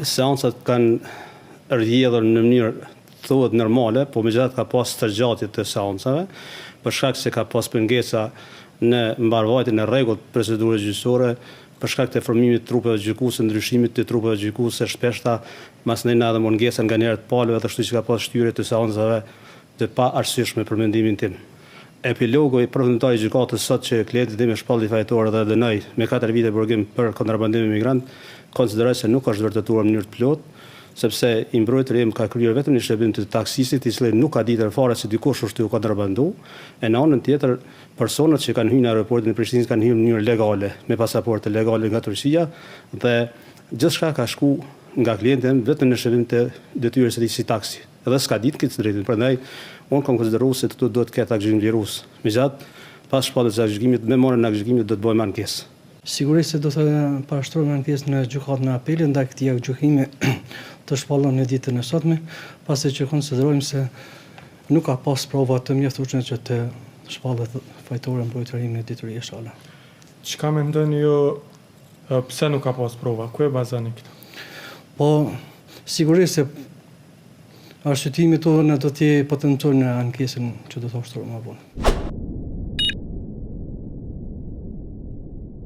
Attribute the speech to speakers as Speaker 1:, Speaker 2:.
Speaker 1: seancat kanë rrjedhur në mënyrë thuhet normale, po megjithatë ka pas stërgjatje të seancave, për shkak se ka pas pengesa në mbarvajtjen e rregullt procedurës gjyqësore, për shkak të formimit të trupeve gjykuese, ndryshimit të trupeve gjykuese, shpeshta masnena edhe mungesa nga njerëzit palëve, ashtu që ka pas shtyrje të seancave të pa arsyeshme për mendimin tim. Epilogu i përfundimtar i gjykatës sot që klienti tim e shpalli fajtor dhe dënoi me 4 vite burgim për kontrabandim migrant, konsideroj se nuk është vërtetuar në mënyrë të plotë, sepse i mbrojtëri im ka kryer vetëm një shërbim të taksistit, i cili nuk ka ditur fare se dikush është u kontrabandu, e në anën tjetër personat që kanë hyrë në aeroportin e Prishtinës kanë hyrë në mënyrë legale, me pasaporte legale nga Turqia dhe gjithçka ka shku nga klienti im vetëm në shërbim të detyrës së tij si taksi. Edhe s'ka ditë këtë drejtim. Prandaj unë kam konsideruar se këtu duhet të ketë akzhim lirues. Megjithatë, pas shpalljes së akzhimit, me morën e akzhimit do të bëjmë ankesë.
Speaker 2: Sigurisht se do të parashtrojmë ankesë në gjykatën e apelit ndaj këtij gjykimi të shpallur në ditën e sotme, pasi që konsiderojmë se nuk ka pas prova të mjaftueshme që të shpallet fajtori mbrojtërinë e detyrisë shala.
Speaker 3: Çka mendoni ju pse nuk ka pas prova? Ku e bazoni këtë?
Speaker 2: Po sigurisht se arshyetimi tonë do të potencojnë ankesën që do të ushtrojmë më vonë.